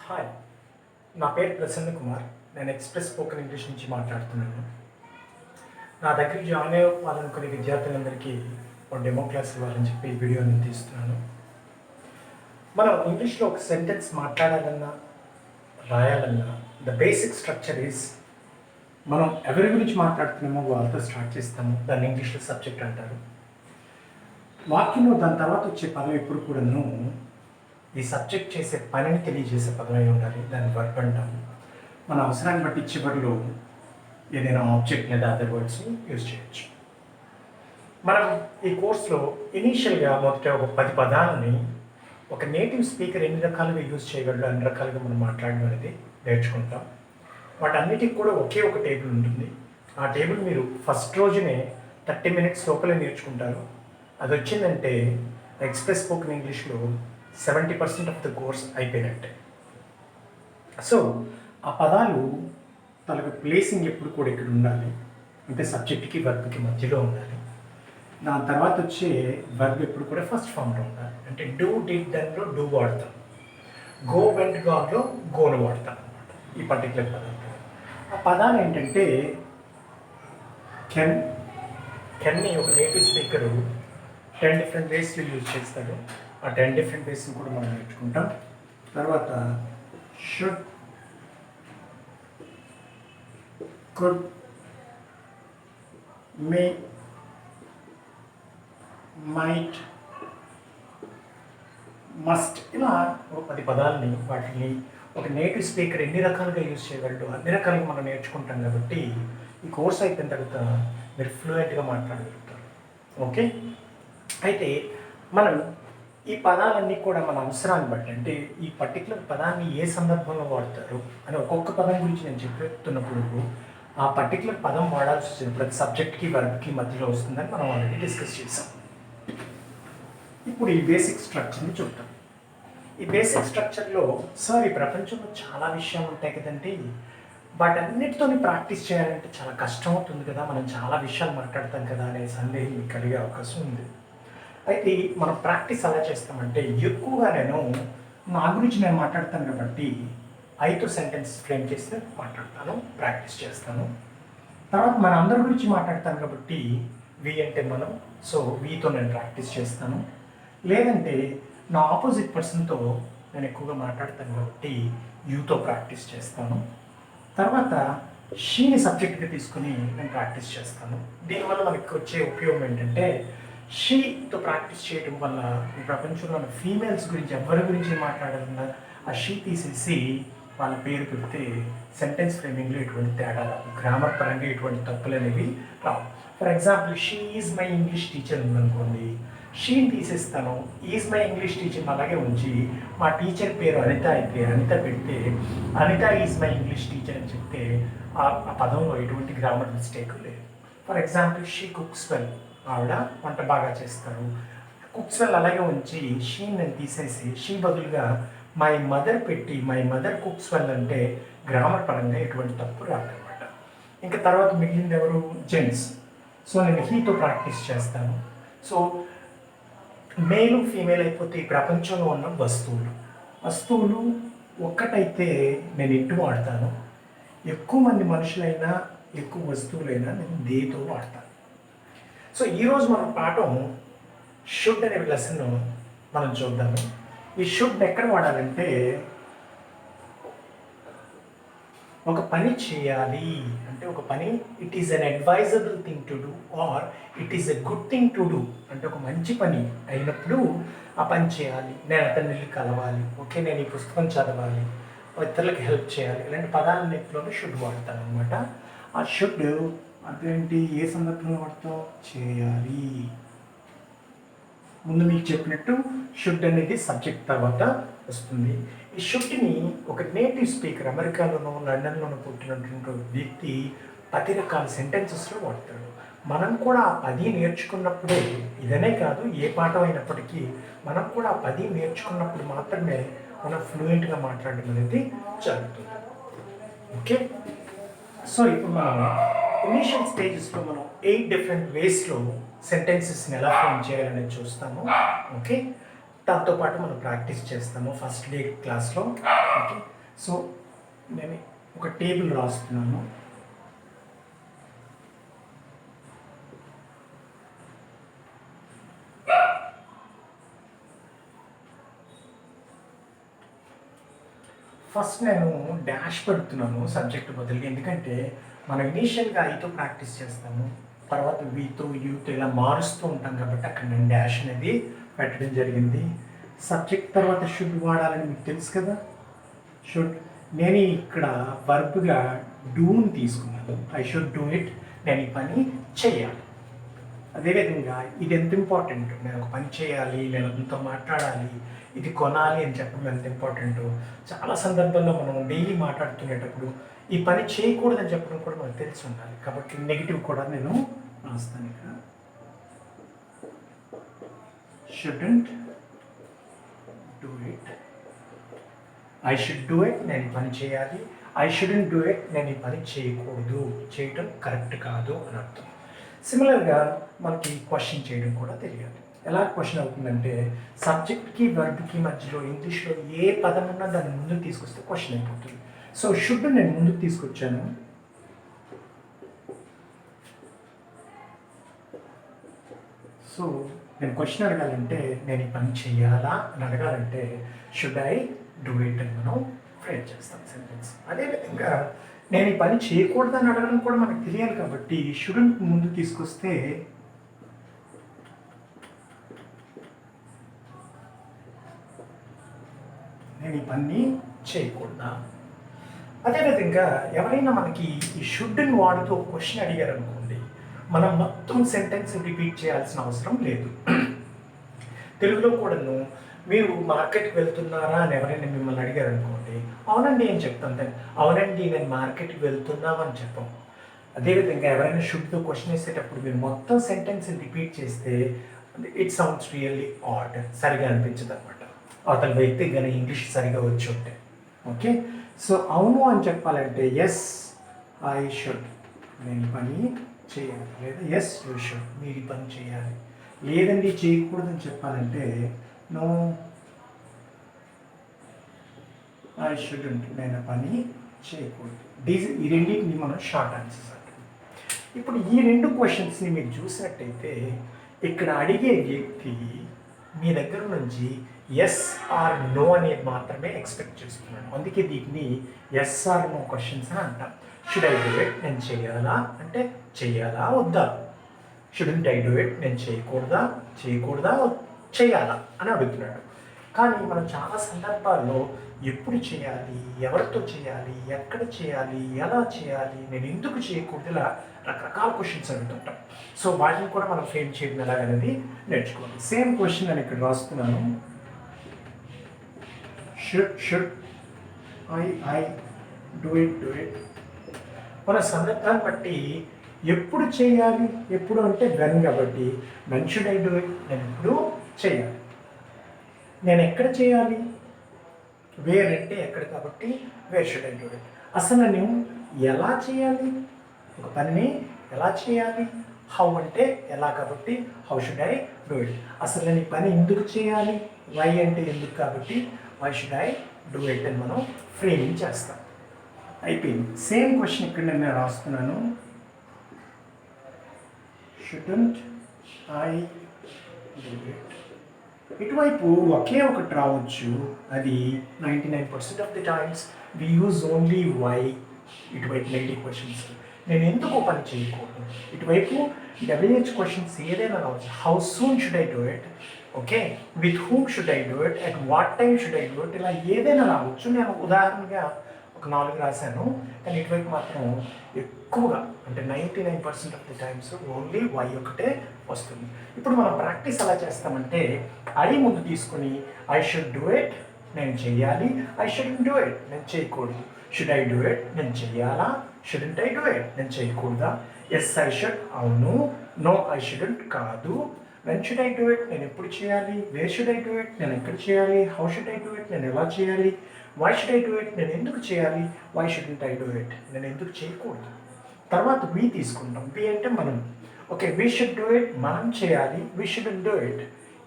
Hi, నా పేరు ప్రసన్న కుమార్. నేను ఎక్స్‌ప్రెస్ స్పోకెన్ ఇంగ్లీష్ నుంచి మాట్లాడుతున్నాను. నా దగ్గరికి జాయిన్ అవ్వాలనుకునే విద్యార్థులందరికీ ఒక డెమో క్లాస్ ఇవ్వాలని చెప్పి ఈ వీడియోని తీస్తున్నాను. మనం ఇంగ్లీష్‌లో ఒక సెంటెన్స్ మాట్లాడాలన్నా, రాయాలన్నా ద బేసిక్ స్ట్రక్చర్ ఈజ్ మనం ఎవరి గురించి మాట్లాడుతున్నామో వాళ్ళతో స్టార్ట్ చేస్తాము. దాన్ని ఇంగ్లీష్‌లో సబ్జెక్ట్ అంటారు. వాక్యంలో దాని తర్వాత వచ్చే పదం ఎప్పుడు కూడాను ఈ సబ్జెక్ట్ చేసే పనిని తెలియజేసే పదమై ఉండాలి. దాన్ని వర్బ్ అంటాము. మన అవసరాన్ని బట్టి చివరిలో ఏదైనా ఆబ్జెక్ట్ లేదా అదర్ వర్డ్స్ని యూజ్ చేయొచ్చు. మనం ఈ కోర్సులో ఇనీషియల్గా మొదట ఒక 10 పదాలని ఒక నేటివ్ స్పీకర్ ఎన్ని రకాలుగా యూజ్ చేయగలడు అన్ని రకాలుగా మనం మాట్లాడడం అనేది నేర్చుకుంటాం. వాటన్నిటికి కూడా ఒకే ఒక టేబుల్ ఉంటుంది. ఆ టేబుల్ మీరు ఫస్ట్ రోజునే 30 మినిట్స్ లోపలే నేర్చుకుంటారు. అది వచ్చిందంటే ఎక్స్‌ప్రెస్ స్పోకెన్ ఇంగ్లీష్లో 70% ఆఫ్ ద కోర్స్ అయిపోయినట్టే. సో ఆ పదాలు తనకు ప్లేసింగ్ ఎప్పుడు కూడా ఇక్కడ ఉండాలి, అంటే సబ్జెక్ట్కి వర్బ్కి మధ్యలో ఉండాలి. దాని తర్వాత వచ్చే వర్బ్ ఎప్పుడు కూడా ఫస్ట్ ఫామ్లో ఉండాలి. అంటే డూ డిడ్ దానిలో డూ వాడతాం, గో వెంట్ గాన్లో గోను వాడతాం అనమాట ఈ పర్టికులర్ పదాలు. ఆ పదాలు ఏంటంటే కెన్ని ఒక నేటివ్ స్పీకరు 10 డిఫరెంట్ వేస్లో యూజ్ చేస్తాడు. ఆ 10 డిఫరెంట్ వేస్ని కూడా మనం నేర్చుకుంటాం. తర్వాత should, could, May, might, must, ఇలా ఒక 10 పదాలని వాటిని ఒక నేటివ్ స్పీకర్ ఎన్ని రకాలుగా యూజ్ చేయగలడు అన్ని రకాలుగా మనం నేర్చుకుంటాం. కాబట్టి ఈ కోర్స్ అయిపోయిన తర్వాత మీరు ఫ్లూయెంట్గా మాట్లాడగలుగుతారు. ఓకే, అయితే మనం ఈ పదాలన్నీ కూడా మన అవసరాన్ని బట్టి, అంటే ఈ పర్టికులర్ పదాన్ని ఏ సందర్భంలో వాడతారు అని ఒక్కొక్క పదం గురించి నేను చెప్తున్నప్పుడు ఆ పర్టికులర్ పదం వాడాల్సి వచ్చింది ప్రతి సబ్జెక్ట్కి వర్బ్కి మధ్యలో వస్తుందని మనం ఆల్రెడీ డిస్కస్ చేసాం. ఇప్పుడు ఈ బేసిక్ స్ట్రక్చర్ని చూద్దాం. ఈ బేసిక్ స్ట్రక్చర్లో సార్ ఈ ప్రపంచంలో చాలా విషయాలు ఉంటాయి కదండి, వాటన్నిటితో ప్రాక్టీస్ చేయాలంటే చాలా కష్టం అవుతుంది కదా, మనం చాలా విషయాలు మాట్లాడతాం కదా అనే సందేహం మీకు కలిగే అవకాశం ఉంది. అయితే మనం ప్రాక్టీస్ ఎలా చేస్తామంటే ఎక్కువగా నేను నా గురించి నేను మాట్లాడతాను కాబట్టి ఐతో సెంటెన్స్ ఫ్రేమ్ చేసి మాట్లాడతాను, ప్రాక్టీస్ చేస్తాను. తర్వాత మన అందరి గురించి మాట్లాడతాను కాబట్టి వి అంటే మనం, సో వీతో నేను ప్రాక్టీస్ చేస్తాను. లేదంటే నా ఆపోజిట్ పర్సన్తో నేను ఎక్కువగా మాట్లాడతాను కాబట్టి యూతో ప్రాక్టీస్ చేస్తాను. తర్వాత షీని సబ్జెక్ట్గా తీసుకుని నేను ప్రాక్టీస్ చేస్తాను. దీనివల్ల మనకి వచ్చే ఉపయోగం ఏంటంటే షీతో ప్రాక్టీస్ చేయడం వల్ల ఈ ప్రపంచంలో ఫీమేల్స్ గురించి ఎవరి గురించి మాట్లాడాలన్నా ఆ షీ తీసేసి వాళ్ళ పేరు పెడితే సెంటెన్స్ ఫ్రేమింగ్లో ఎటువంటి తేడా రావు, గ్రామర్ పరంగా ఎటువంటి తప్పులు అనేవి రావు. For example she is my English teacher ఉందనుకోండి, షీని తీసేస్తాను, ఈజ్ మై ఇంగ్లీష్ టీచర్ అలాగే ఉంచి మా టీచర్ పేరు అనిత అయితే అనిత పెడితే Anitha is my English teacher అని చెప్తే ఆ పదంలో ఎటువంటి గ్రామర్ మిస్టేక్ లేదు. For example she cooks well, ఆవిడ వంట బాగా చేస్తారు, కుక్స్ వెల్ అలాగే ఉంచి షీని నేను తీసేసి షీ బదులుగా మై మదర్ పెట్టి మై మదర్ కుక్స్ వెల్ అంటే గ్రామర్ పరంగా ఎటువంటి తప్పు రాదనమాట. ఇంకా తర్వాత మిగిలింది ఎవరు, జెంట్స్. సో నేను హీతో ప్రాక్టీస్ చేస్తాను. సో మేలు ఫీమేల్ అయిపోతే ఈ ప్రపంచంలో ఉన్న వస్తువులు ఒక్కటైతే నేను ఇటు వాడతాను, ఎక్కువ మంది మనుషులైనా ఎక్కువ వస్తువులైనా నేను దేతో వాడతాను. సో ఈరోజు మన పాఠం షుడ్ అనే లెసన్ మనం చూద్దాము. ఈ షుడ్ ఎక్కడ వాడాలంటే ఒక పని చేయాలి అంటే ఒక పని it is an advisable thing to do or it is a good thing to do అంటే ఒక మంచి పని అయినప్పుడు ఆ పని చేయాలి, నేను అతన్ని వెళ్ళి కలవాలి, ఓకే నేను ఈ పుస్తకం చదవాలి, ఇతరులకు హెల్ప్ చేయాలి, ఇలాంటి పదాలన్నింటిలోనే షుడ్ వాడతాను అనమాట. ఆ షుడ్ అదేంటి, ఏ సందర్భంలో వాడతాం, చేయాలి. ముందు మీకు చెప్పినట్టు షుడ్ అనేది సబ్జెక్ట్ తర్వాత వస్తుంది. ఈ షుడ్ని ఒక నేటివ్ స్పీకర్ అమెరికాలోనో లండన్లోనో పుట్టినటువంటి వ్యక్తి 10 రకాల సెంటెన్సెస్లో వాడతాడు. మనం కూడా ఆ 10 నేర్చుకున్నప్పుడే, ఇదనే కాదు ఏ పాఠం అయినప్పటికీ మనం కూడా ఆ 10 నేర్చుకున్నప్పుడు మాత్రమే మనం ఫ్లూయెంట్గా మాట్లాడడం అనేది జరుగుతుంది. ఓకే, సో ఇప్పుడు మనం ఇనీషియల్ స్టేజెస్లో మనం 8 డిఫరెంట్ వేస్లో సెంటెన్సెస్ని ఎలా ఫ్రేమ్ చేయాలనేది చూస్తాము. ఓకే, దాంతోపాటు మనం ప్రాక్టీస్ చేస్తాము ఫస్ట్ డే క్లాస్లో. ఓకే, సో నేను ఒక టేబుల్ రాస్తున్నాను. ఫస్ట్ నేను డాష్ పెడుతున్నాను సబ్జెక్ట్ బదులుగా, ఎందుకంటే మనం ఇనీషియల్గా ఐతో ప్రాక్టీస్ చేస్తాము, తర్వాత వీతో యూతో ఇలా మారుస్తూ ఉంటాం కాబట్టి అక్కడ నేను డాష్ అనేది పెట్టడం జరిగింది. సబ్జెక్ట్ తర్వాత షుడ్ వాడాలని మీకు తెలుసు కదా. షుడ్ నేను ఇక్కడ వర్బ్గా డూని తీసుకున్నాను. ఐ షుడ్ డూ ఇట్, నేను ఈ పని చేయాలి. అదేవిధంగా ఇది ఎంత ఇంపార్టెంట్, నేను ఒక పని చేయాలి, నేను అతనితో మాట్లాడాలి, ఇది కొనాలి అని చెప్పడం ఎంత ఇంపార్టెంట్. చాలా సందర్భాల్లో మనం డైలీ మాట్లాడుతునేటప్పుడు ఈ పని చేయకూడదని చెప్పడం కూడా మనకు తెలిసి ఉండాలి. కాబట్టి నెగిటివ్ కూడా నేను రాస్తాను ఇక్కడ. Student do it, I should do it, నేను ఈ పని చేయాలి. ఐ షుడెంట్ డూ ఇట్, నేను ఈ పని చేయకూడదు, చేయటం కరెక్ట్ కాదు అని అర్థం. సిమిలర్గా మనకి క్వశ్చన్ చేయడం కూడా తెలియాలి. ఎలా క్వశ్చన్ అవుతుందంటే సబ్జెక్ట్కి వర్బ్కి మధ్యలో ఇంగ్లీష్లో ఏ పదం ఉన్నా దాన్ని ముందుకు తీసుకొస్తే క్వశ్చన్ అయిపోతుంది. సో షుడ్ నేను ముందుకు తీసుకొచ్చాను. సో నేను క్వశ్చన్ అడగాలంటే నేను ఈ పని చేయాలా అని అడగాలంటే షుడ్ ఐ డూ ఇట్ అని మనం ఫ్రేమ్ చేస్తాం సెంటెన్స్. అదేవిధంగా నేను ఈ పని చేయకూడదని అడగడం కూడా మనకు తెలియాలి కాబట్టి షుడెంట్ ముందు తీసుకొస్తే నేను ఈ పని చేయకూడదా. అదేవిధంగా ఎవరైనా మనకి ఈ షుడ్ని వాడుతూ ఒక క్వశ్చన్ అడిగారు అనుకోండి, మనం మొత్తం సెంటెన్స్ రిపీట్ చేయాల్సిన అవసరం లేదు. తెలుగులో కూడాను మీరు మార్కెట్కి వెళ్తున్నారా అని ఎవరైనా మిమ్మల్ని అడిగారు అనుకోండి, అవునండి అని చెప్తాం. దాన్ని అవునండి నేను మార్కెట్కి వెళ్తున్నామని చెప్పాం. అదేవిధంగా ఎవరైనా షుడ్తో క్వశ్చన్ వేసేటప్పుడు మీరు మొత్తం సెంటెన్స్ రిపీట్ చేస్తే ఇట్ సౌండ్స్ రియల్లీ ఆడ్, సరిగా అనిపించదు అనమాట. అతని వ్యక్తి కానీ ఇంగ్లీష్ సరిగా వచ్చి ఉంటే. ఓకే, సో అవును అని చెప్పాలంటే ఎస్ ఐ షుడ్, నేను పని చేయాలి, లేదా ఎస్ యూ షుడ్, మీరు ఈ పని చేయాలి. లేదండి చేయకూడదని చెప్పాలంటే నో ఐ షుడెంట్, నేను పని చేయకూడదు. ఈ రెండింటిని మనం షార్ట్ ఆన్సర్స్ అంటాం. ఇప్పుడు ఈ రెండు క్వశ్చన్స్ని మీరు చూసినట్టయితే ఇక్కడ అడిగే వ్యక్తి మీ దగ్గర నుంచి ఎస్ ఆర్ నో అనేది మాత్రమే ఎక్స్పెక్ట్ చేస్తున్నాడు. అందుకే దీన్ని ఎస్ ఆర్ నో క్వశ్చన్స్ అని అంటాం. షుడ్ ఐ డూ ఇట్, నేను చేయాలా అంటే చేయాలా వద్దా. షుడెంట్ ఐ డూ ఇట్, నేను చేయకూడదా చేయాలా అని అడుగుతున్నాడు. కానీ మనం చాలా సందర్భాల్లో ఎప్పుడు చేయాలి, ఎవరితో చేయాలి, ఎక్కడ చేయాలి, ఎలా చేయాలి, నేను ఎందుకు చేయకూడదు, ఇలా రకరకాల క్వశ్చన్స్ అడుగుతుంటాం. సో వాటిని కూడా మనం ఫ్రేమ్ చేయడం ఎలాగనేది నేర్చుకోవాలి. సేమ్ క్వశ్చన్ నేను ఇక్కడ రాస్తున్నాను. Should I do it. మన సందర్భాన్ని బట్టి ఎప్పుడు చేయాలి, ఎప్పుడు అంటే వెన్ కాబట్టి when should I do it, నేను ఎప్పుడు చేయాలి. నేను ఎక్కడ చేయాలి, వేర్ అంటే ఎక్కడ కాబట్టి wear should I do it. అసలు నేను ఎలా చేయాలి, ఒక పనిని ఎలా చేయాలి, హౌ అంటే ఎలా కాబట్టి how should I do it. అసలు నేను ఈ పని ఎందుకు చేయాలి, వై అంటే ఎందుకు కాబట్టి why should I do it అని మనం ఫ్రేమింగ్ చేస్తాం. అయిపోయింది. సేమ్ క్వశ్చన్ ఇక్కడ నేను రాస్తున్నాను. Shouldn't I do it. ఇటువైపు ఒకే ఒకటి రావచ్చు, అది 99% of the times we use only why. ఇటువైపు నెగిటివ్ క్వశ్చన్స్ నేను ఎందుకు పని చేయకూడదు. ఇటువైపు డబ్ల్యూహెచ్ క్వశ్చన్స్ ఏదైనా రావచ్చు. How soon should I do it, okay, with whom should I do it, at what time should I do it, ఇలా ఏదైనా రావచ్చు. నేను ఉదాహరణగా ఒక 4 రాశాను, కానీ ఇటువైపు మాత్రం ఎక్కువగా అంటే 99% of the times only why ఒకటే వస్తుంది. ఇప్పుడు మనం ప్రాక్టీస్ ఎలా చేస్తామంటే ఐ ముందు తీసుకొని ఐ షుడ్ డూ ఇట్, నేను చెయ్యాలి. ఐ షుడెంట్ డూ ఇట్, నేను చేయకూడదు. షుడ్ ఐ డూ ఇట్, నేను చెయ్యాలా. షుడెంట్ ఐ డూ ఇట్, నేను చేయకూడదా. ఎస్ ఐ షుడ్, అవును. నో ఐ షుడెంట్, కాదు. When should I do it, నేను ఎప్పుడు చేయాలి. Where should I do it, నేను ఎక్కడ చేయాలి. How should I do it, నేను ఎలా చేయాలి. Why should I do it, నేను ఎందుకు చేయాలి. Why shouldn't I do it, నేను ఎందుకు చేయకూడదు. తర్వాత వి తీసుకుంటాం. వి అంటే మనం. Okay, we should do it, మనం చేయాలి. We shouldn't do it.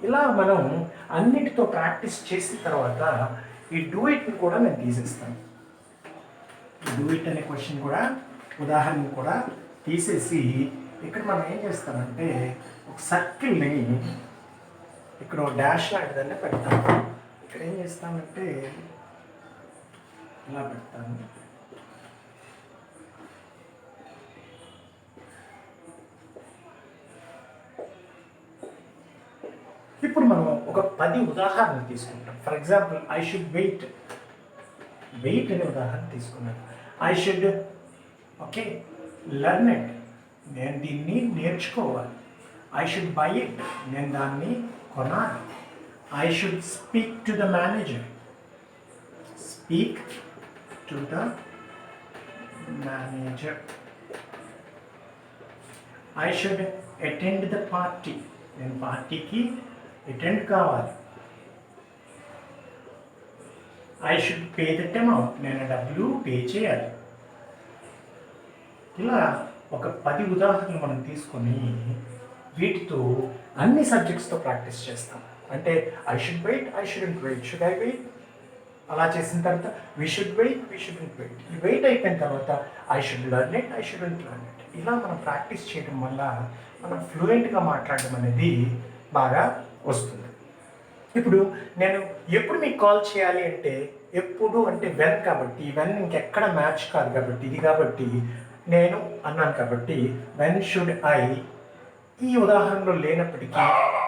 ఇలా మనం అన్నిటితో ప్రాక్టీస్ చేసిన తర్వాత ఈ డూ ఇట్ని కూడా నేను తీసేస్తాను. డూ ఇట్ అనే క్వశ్చన్ కూడా ఉదాహరణ కూడా తీసేసి ఇక్కడ మనం ఏం చేస్తామంటే ఒక సర్కిల్ని ఇక్కడ ఒక డాష్ లాంటిదన్నీ పెడతాం. ఇక్కడ ఏం చేస్తామంటే ఇలా పెడతాను. ఇప్పుడు మనం ఒక 10 ఉదాహరణలు తీసుకుంటాం. For example I should wait అనే ఉదాహరణ తీసుకున్నాను. I should okay learn it, నేను దీన్ని నేర్చుకోవాలి. ఐ షుడ్ బై ఇట్, నేను దాన్ని కొనాలి. I should speak to the manager, speak to the manager. I should attend the party, నేను పార్టీకి అటెండ్ కావాలి. I should pay that amount, నేను డబ్బులు పే చేయాలి. ఇలా ఒక 10 ఉదాహరణలు మనం తీసుకొని వీటితో అన్ని సబ్జెక్ట్స్తో ప్రాక్టీస్ చేస్తాం. అంటే I should wait, I shouldn't wait, should I wait, అలా చేసిన తర్వాత we should wait, we shouldn't wait. ఈ వెయిట్ అయిపోయిన తర్వాత I should learn it, I shouldn't learn it. ఇలా మనం ప్రాక్టీస్ చేయడం వల్ల మనం ఫ్లూయెంట్గా మాట్లాడడం అనేది బాగా వస్తుంది. ఇప్పుడు నేను ఎప్పుడు మీకు కాల్ చేయాలి అంటే ఎప్పుడు అంటే వెన్, కాబట్టి వెన్ ఇంకెక్కడ మ్యాచ్ కాదు కాబట్టి ఇది కాబట్టి నేను అన్నాను కాబట్టి వెన్ షుడ్ ఐ ఈ ఉదాహరణలో లేనప్పటికీ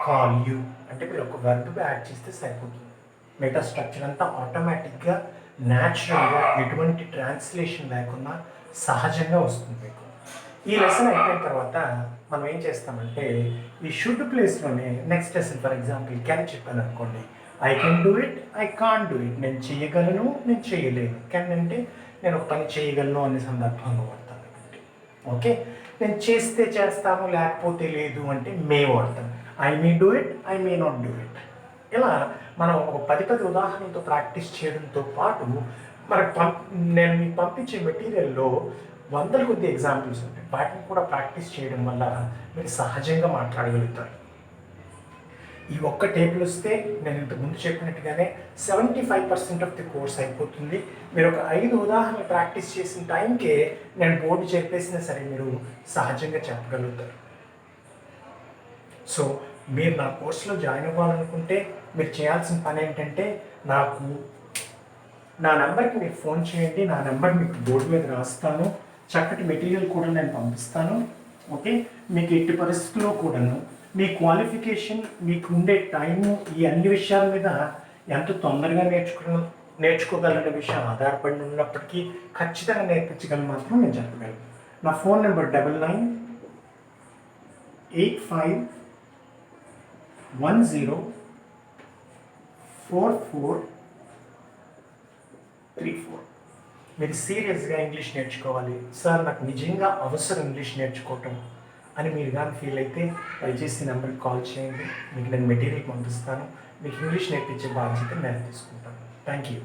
కాల్ యూ అంటే మీరు ఒక వర్బ్ యాడ్ చేస్తే సరిపోతుంది. మిగతా స్ట్రక్చర్ అంతా ఆటోమేటిక్గా న్యాచురల్గా ఎటువంటి ట్రాన్స్లేషన్ లేకుండా సహజంగా వస్తుంది మీకు. ఈ లెసన్ అయిపోయిన తర్వాత మనం ఏం చేస్తామంటే ఈ షుడ్ ప్లేస్లోనే next lesson for example can చెప్పాను అనుకోండి. I can do it, I can't do it, నేను చేయగలను, నేను చేయలేను. కెన్ అంటే నేను ఒక పని చేయగలను అనే సందర్భంలో వాడతాను. ఓకే, నేను చేస్తే చేస్తాను లేకపోతే లేదు అంటే మే వాడతాను. I may do it, I may not do it. ఇలా మనం ఒక 10 ఉదాహరణలతో ప్రాక్టీస్ చేయడంతో పాటు మనకు నేను మీకు పంపించే మెటీరియల్లో 100 కొద్ది ఎగ్జాంపుల్స్ ఉంటాయి. వాటిని కూడా ప్రాక్టీస్ చేయడం వల్ల మీరు సహజంగా మాట్లాడగలుగుతారు. ఈ ఒక్క టేబుల్ వస్తే నేను ఇంతకుముందు చెప్పినట్టుగానే 75% ఆఫ్ ది కోర్స్ అయిపోతుంది. మీరు ఒక 5 ఉదాహరణలు ప్రాక్టీస్ చేసిన టైంకే నేను బోర్డు చెప్పేసినా సరే మీరు సహజంగా చెప్పగలుగుతారు. సో మీరు నా కోర్సులో జాయిన్ అవ్వాలనుకుంటే మీరు చేయాల్సిన పని ఏంటంటే నా నెంబర్కి మీరు ఫోన్ చేయండి. నా నెంబర్ మీకు బోర్డు మీద రాస్తాను. చక్కటి మెటీరియల్ కూడా నేను పంపిస్తాను. ఓకే, మీకు ఎట్టి పరిస్థితుల్లో కూడాను మీ క్వాలిఫికేషన్, మీకు ఉండే టైము, ఈ అన్ని విషయాల మీద ఎంత తొందరగా నేర్చుకోగలనే విషయం ఆధారపడి ఉన్నప్పటికీ ఖచ్చితంగా నేర్పించగలను మాత్రం నేను చెప్పగలను. నా ఫోన్ నెంబర్ 9985104434. మీరు సీరియస్గా ఇంగ్లీష్ నేర్చుకోవాలి సార్, నాకు నిజంగా అవసరం ఇంగ్లీష్ నేర్చుకోవటం అని మీరు కానీ ఫీల్ అయితే దయచేసి నెంబర్కి కాల్ చేయండి. మీకు నేను మెటీరియల్ పంపిస్తాను. మీకు ఇంగ్లీష్ నేర్పించే బాధ్యత నేను తీసుకుంటాను. Thank you.